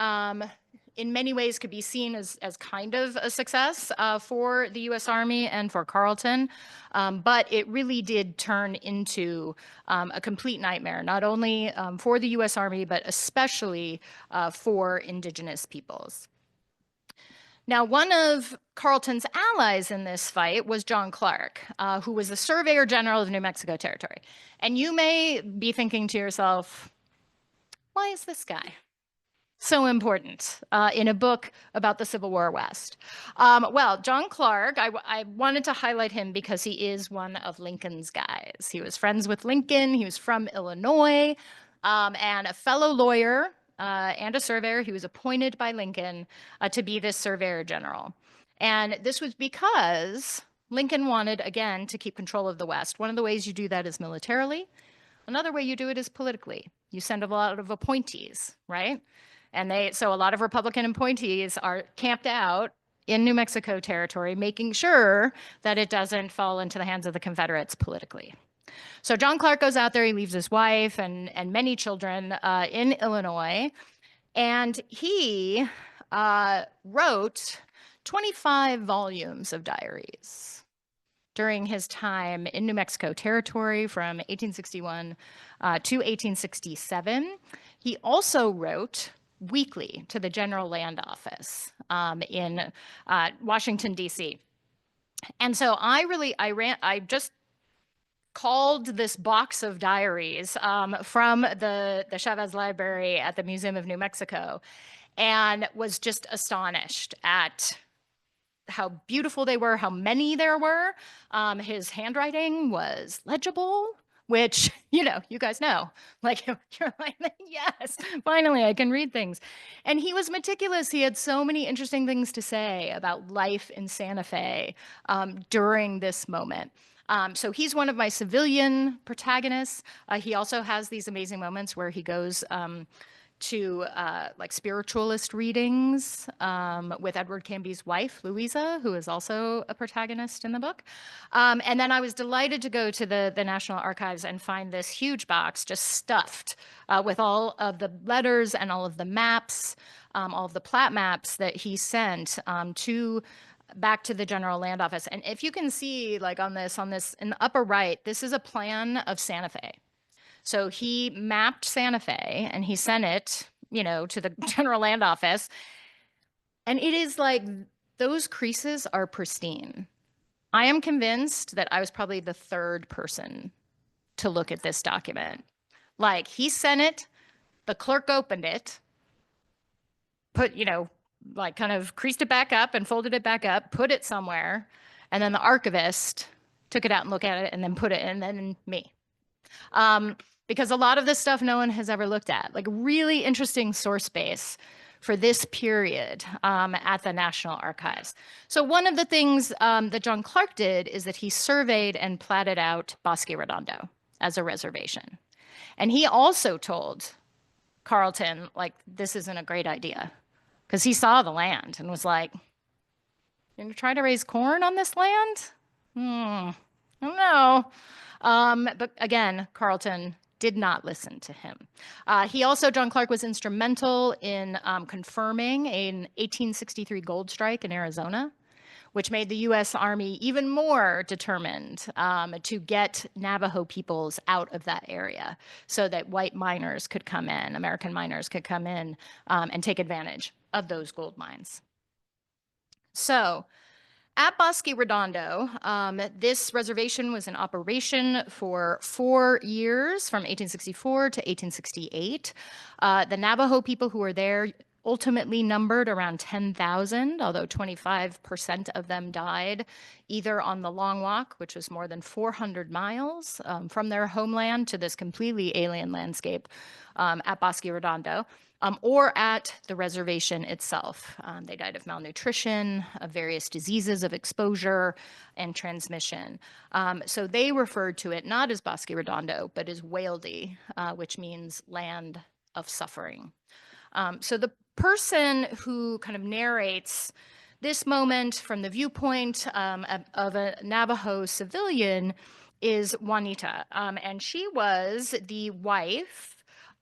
in many ways, could be seen as kind of a success for the U.S. Army and for Carleton, but it really did turn into a complete nightmare, not only for the U.S. Army, but especially for indigenous peoples. Now, one of Carleton's allies in this fight was John Clark, who was the Surveyor General of New Mexico Territory. And you may be thinking to yourself, why is this guy so important in a book about the Civil War West? Well, John Clark, I wanted to highlight him because he is one of Lincoln's guys. He was friends with Lincoln. He was from Illinois, and a fellow lawyer and a surveyor. He was appointed by Lincoln to be this Surveyor General. And this was because Lincoln wanted, again, to keep control of the West. One of the ways you do that is militarily. Another way you do it is politically. You send a lot of appointees, right? And so a lot of Republican appointees are camped out in New Mexico territory, making sure that it doesn't fall into the hands of the Confederates politically. So John Clark goes out there, he leaves his wife and many children in Illinois, and he wrote 25 volumes of diaries during his time in New Mexico territory from 1861 to 1867. He also wrote weekly to the General Land Office in Washington, D.C. And so I just called this box of diaries from the Chavez Library at the Museum of New Mexico, and was just astonished at how beautiful they were, how many there were. His handwriting was legible. which, you guys know, like you're like, yes, finally I can read things. And he was meticulous. He had so many interesting things to say about life in Santa Fe during this moment. So he's one of my civilian protagonists. He also has these amazing moments where he goes to like spiritualist readings with Edward Canby's wife, Louisa, who is also a protagonist in the book. And then I was delighted to go to the National Archives and find this huge box just stuffed with all of the letters and all of the maps, all of the plat maps that he sent to back to the General Land Office. And if you can see, like on this in the upper right, this is a plan of Santa Fe. So he mapped Santa Fe and he sent it, to the General Land Office. And it is like those creases are pristine. I am convinced that I was probably the third person to look at this document. Like he sent it, the clerk opened it, put, like kind of creased it back up and folded it back up, put it somewhere, and then the archivist took it out and looked at it and then put it in, and then me. Because a lot of this stuff no one has ever looked at, like really interesting source base for this period at the National Archives. So one of the things that John Clark did is that he surveyed and platted out Bosque Redondo as a reservation. And he also told Carleton, like, this isn't a great idea, because he saw the land and was like, you're gonna try to raise corn on this land? I don't know. But again, Carleton did not listen to him. John Clark was instrumental in confirming an 1863 gold strike in Arizona, which made the U.S. Army even more determined to get Navajo peoples out of that area so that white miners could come in, American miners could come in and take advantage of those gold mines. So at Bosque Redondo, this reservation was in operation for 4 years, from 1864 to 1868. The Navajo people who were there ultimately numbered around 10,000, although 25% of them died either on the Long Walk, which was more than 400 miles from their homeland to this completely alien landscape at Bosque Redondo, or at the reservation itself. They died of malnutrition, of various diseases of exposure and transmission. So they referred to it not as Bosque Redondo, but as Whaledy, which means land of suffering. So the person who kind of narrates this moment from the viewpoint of a Navajo civilian is Juanita. And she was the wife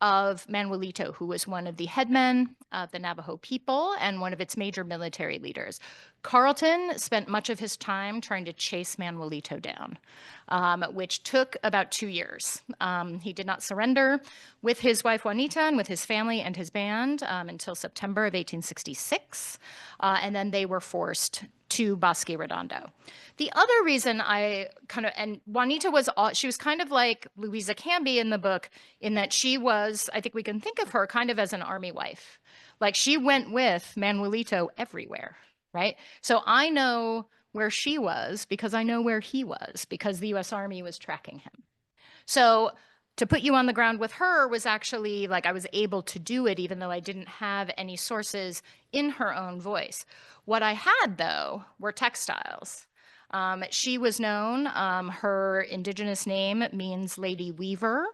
of Manuelito, who was one of the headmen of the Navajo people and one of its major military leaders. Carleton spent much of his time trying to chase Manuelito down, which took about 2 years. He did not surrender with his wife Juanita and with his family and his band until September of 1866, and then they were forced to Bosque Redondo. The other reason and Juanita she was kind of like Louisa Canby in the book, in that she was, I think we can think of her kind of as an army wife. Like she went with Manuelito everywhere, right? So I know where she was because I know where he was, because the US Army was tracking him. So to put you on the ground with her was actually like I was able to do it even though I didn't have any sources in her own voice. What I had, though, were textiles. She was known, her indigenous name means Lady Weaver.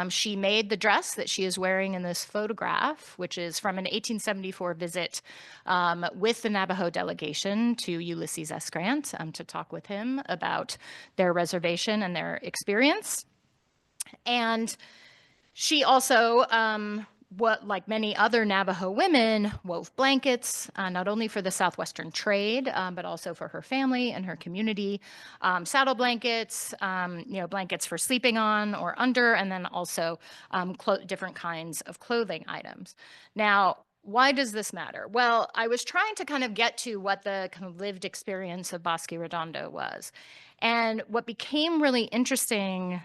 She made the dress that she is wearing in this photograph, which is from an 1874 visit with the Navajo delegation to Ulysses S. Grant to talk with him about their reservation and their experience. And she also, like many other Navajo women, wove blankets, not only for the Southwestern trade, but also for her family and her community. Saddle blankets, blankets for sleeping on or under, and then also different kinds of clothing items. Now, why does this matter? Well, I was trying to kind of get to what the kind of lived experience of Bosque Redondo was. And what became really interesting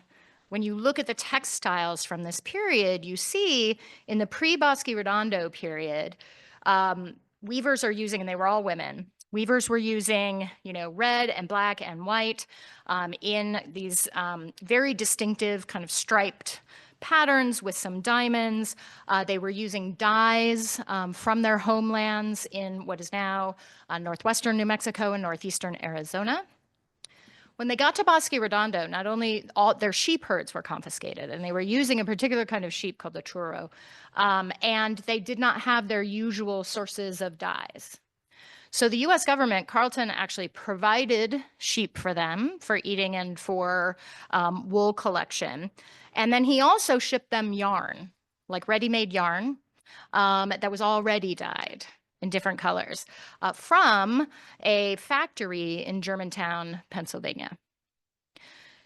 when you look at the textiles from this period, you see in the pre-Bosque Redondo period, weavers are using, and they were all women, Weavers were using, red and black and white in these very distinctive kind of striped patterns with some diamonds. They were using dyes from their homelands in what is now northwestern New Mexico and northeastern Arizona. When they got to Bosque Redondo, not only all their sheep herds were confiscated, and they were using a particular kind of sheep called the churro, and they did not have their usual sources of dyes. So the US government, Carleton actually provided sheep for them for eating and for wool collection. And then he also shipped them yarn, like ready-made yarn that was already dyed in different colors from a factory in Germantown, Pennsylvania.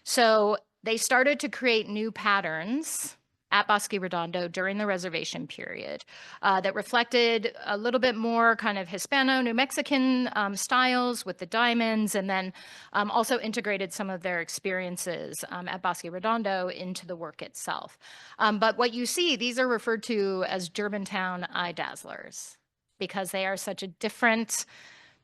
So they started to create new patterns at Bosque Redondo during the reservation period that reflected a little bit more kind of Hispano, New Mexican styles with the diamonds, and then also integrated some of their experiences at Bosque Redondo into the work itself. But what you see, these are referred to as Germantown eye dazzlers because they are such a different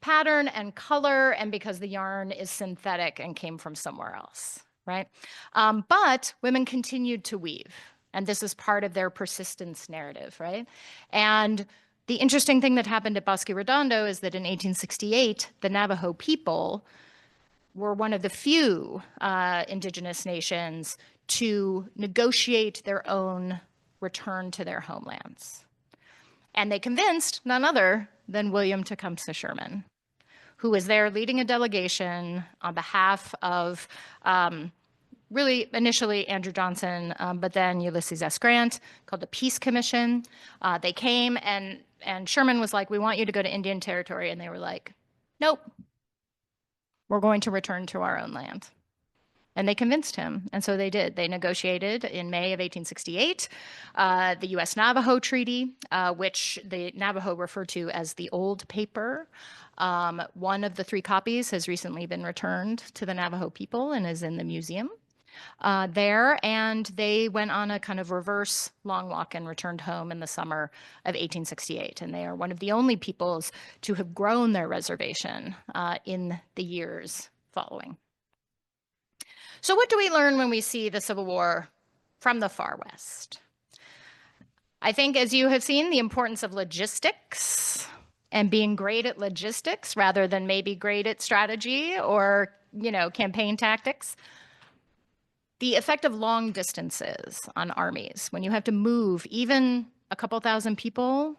pattern and color, and because the yarn is synthetic and came from somewhere else, right? But women continued to weave, and this is part of their persistence narrative, right? And the interesting thing that happened at Bosque Redondo is that in 1868, the Navajo people were one of the few indigenous nations to negotiate their own return to their homelands. And they convinced none other than William Tecumseh Sherman, who was there leading a delegation on behalf of really initially Andrew Johnson, but then Ulysses S. Grant, called the Peace Commission. They came and Sherman was like, "We want you to go to Indian Territory." And they were like, "Nope, we're going to return to our own land." And they convinced him. And so they did. They negotiated in May of 1868 the U.S. Navajo Treaty, which the Navajo refer to as the Old Paper. One of the 3 copies has recently been returned to the Navajo people and is in the museum there. And they went on a kind of reverse long walk and returned home in the summer of 1868. And they are one of the only peoples to have grown their reservation in the years following. So what do we learn when we see the Civil War from the far west? I think, as you have seen, the importance of logistics and being great at logistics rather than maybe great at strategy or, campaign tactics. The effect of long distances on armies, when you have to move even a couple thousand people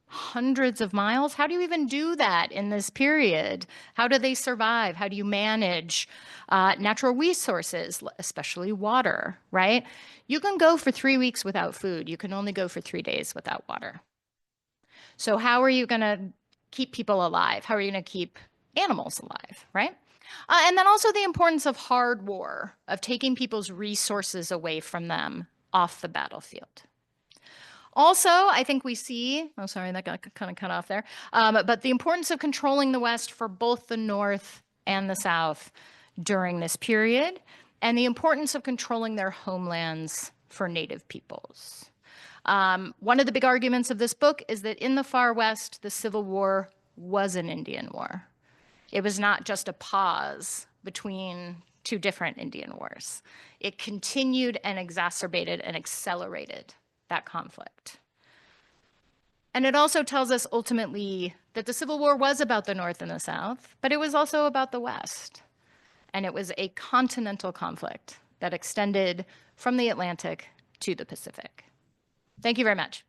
hundreds of miles. How do you even do that in this period? How do they survive? How do you manage natural resources, especially water, right? You can go for 3 weeks without food. You can only go for 3 days without water. So how are you going to keep people alive? How are you going to keep animals alive, right? And then also the importance of hard war, of taking people's resources away from them off the battlefield. Also, I think we see, oh, sorry, that got kind of cut off there, but the importance of controlling the West for both the North and the South during this period, and the importance of controlling their homelands for Native peoples. One of the big arguments of this book is that in the far West, the Civil War was an Indian war. It was not just a pause between 2 different Indian wars. It continued and exacerbated and accelerated that conflict. And it also tells us ultimately that the Civil War was about the North and the South, but it was also about the West. And it was a continental conflict that extended from the Atlantic to the Pacific. Thank you very much.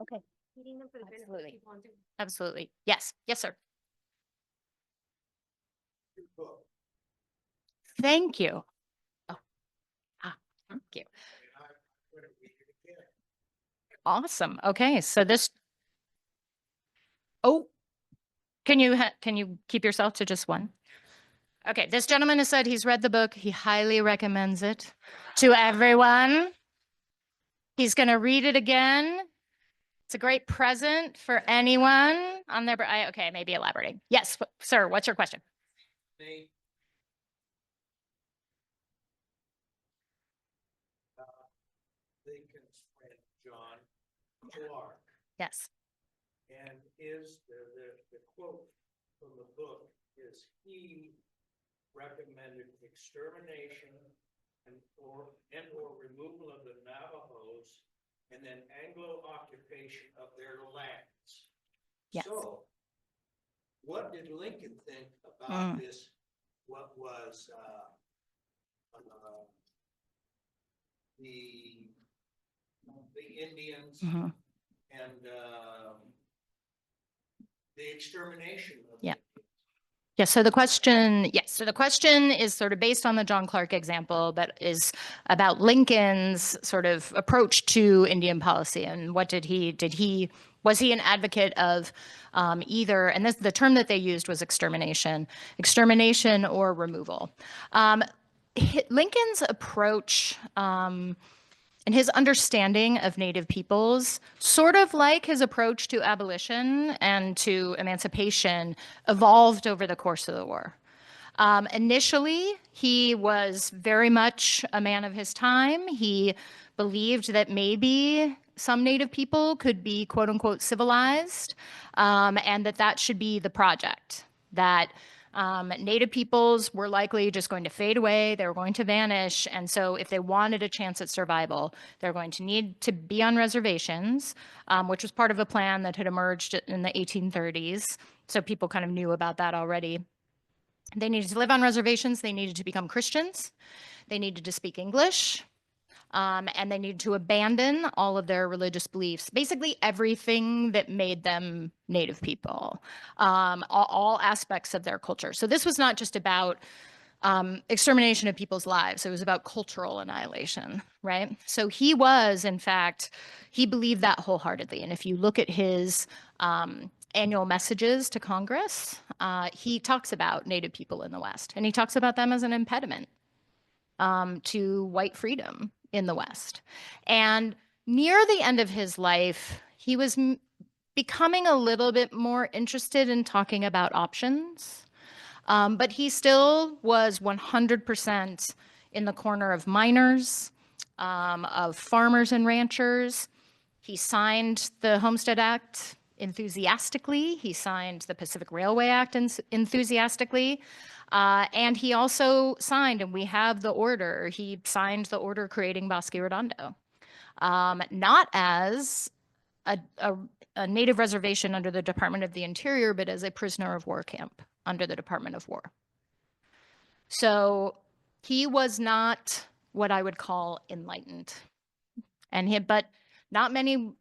Okay. Absolutely. Absolutely. Yes. Yes, sir. Thank you. Oh, thank you. Awesome. Okay. So this, oh, can you keep yourself to just one? Okay. This gentleman has said he's read the book. He highly recommends it to everyone. He's going to read it again. It's a great present for anyone on their, okay, maybe elaborating. Yes, sir. What's your question? Lincoln's friend John Clark. Yes. And is the quote from the book is he recommended extermination or removal of the Navajos and then Anglo occupation of their lands. Yes. So what did Lincoln think about this? What was the Indians and the extermination of Yeah. Indians? Yes. So the question, yes. So the question is sort of based on the John Clark example, but is about Lincoln's sort of approach to Indian policy and what was he an advocate of either, and the term that they used was extermination or removal. Lincoln's approach and his understanding of Native peoples, sort of like his approach to abolition and to emancipation, evolved over the course of the war. Initially, he was very much a man of his time. He believed that maybe some Native people could be quote unquote civilized, and that should be the project. That Native peoples were likely just going to fade away, they were going to vanish. And so, if they wanted a chance at survival, they're going to need to be on reservations, which was part of a plan that had emerged in the 1830s. So, people kind of knew about that already. They needed to live on reservations, they needed to become Christians, they needed to speak English, and they needed to abandon all of their religious beliefs, basically everything that made them Native people, all aspects of their culture. So this was not just about extermination of people's lives. It was about cultural annihilation, right? So he was, in fact, he believed that wholeheartedly. And if you look at his annual messages to Congress, he talks about Native people in the West, and he talks about them as an impediment to white freedom in the West. And near the end of his life, he was becoming a little bit more interested in talking about options. But he still was 100% in the corner of miners, of farmers and ranchers. He signed the Homestead Act enthusiastically. He signed the Pacific Railway Act enthusiastically. And he also signed, and we have the order, he signed the order creating Bosque Redondo, not as a native reservation under the Department of the Interior, but as a prisoner of war camp under the Department of War. So he was not what I would call enlightened. But not many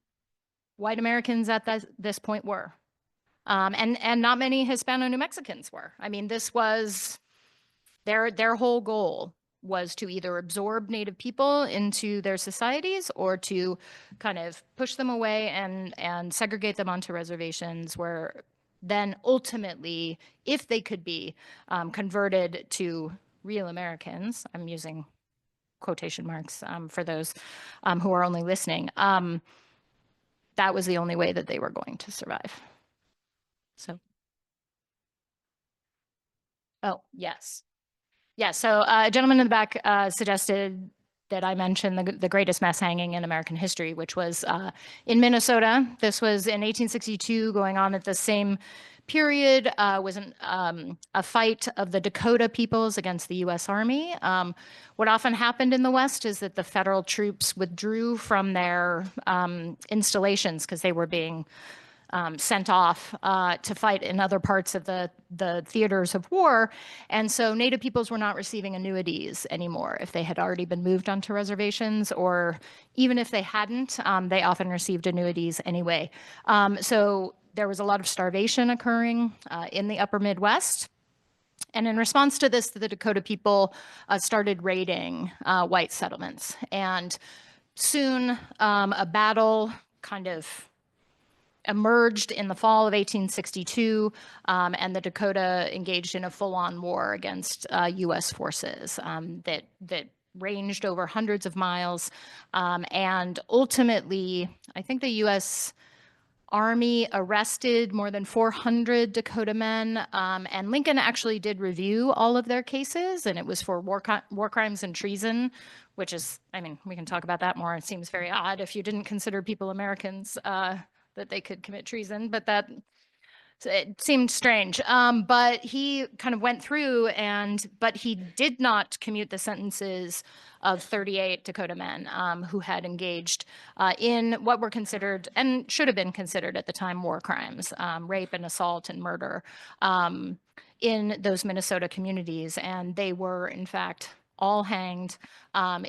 white Americans at this point were. And not many Hispano-New Mexicans were. I mean, this was their whole goal was to either absorb Native people into their societies or to kind of push them away and segregate them onto reservations where then ultimately, if they could be converted to real Americans, I'm using quotation marks for those who are only listening, that was the only way that they were going to survive. So, oh, yes. Yeah, so a gentleman in the back suggested that I mention the greatest mass hanging in American history, which was in Minnesota. This was in 1862, going on at the same period, was a fight of the Dakota peoples against the U.S. Army. What often happened in the West is that the federal troops withdrew from their installations because they were being sent off to fight in other parts of the theaters of war. And so Native peoples were not receiving annuities anymore if they had already been moved onto reservations, or even if they hadn't, they often received annuities anyway. So there was a lot of starvation occurring in the upper Midwest. And in response to this, the Dakota people started raiding white settlements. And soon a battle kind of emerged in the fall of 1862, and the Dakota engaged in a full-on war against U.S. forces that ranged over hundreds of miles. And ultimately, I think the U.S. Army arrested more than 400 Dakota men, and Lincoln actually did review all of their cases, and it was for war crimes and treason, which is, I mean, we can talk about that more. It seems very odd if you didn't consider people Americans that they could commit treason, but that it seemed strange. But he kind of went through but he did not commute the sentences of 38 Dakota men who had engaged in what were considered and should have been considered at the time war crimes, rape and assault and murder in those Minnesota communities. And they were, in fact, all hanged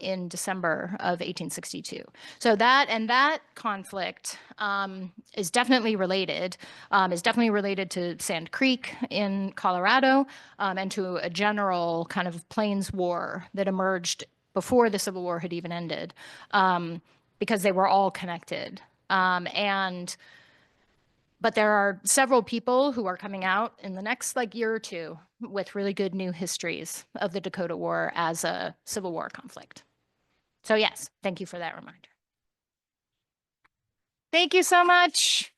in December of 1862. So that conflict is definitely related to Sand Creek in Colorado and to a general kind of Plains War that emerged before the Civil War had even ended, because they were all connected. But there are several people who are coming out in the next year or two with really good new histories of the Dakota War as a Civil War conflict. So yes, thank you for that reminder. Thank you so much.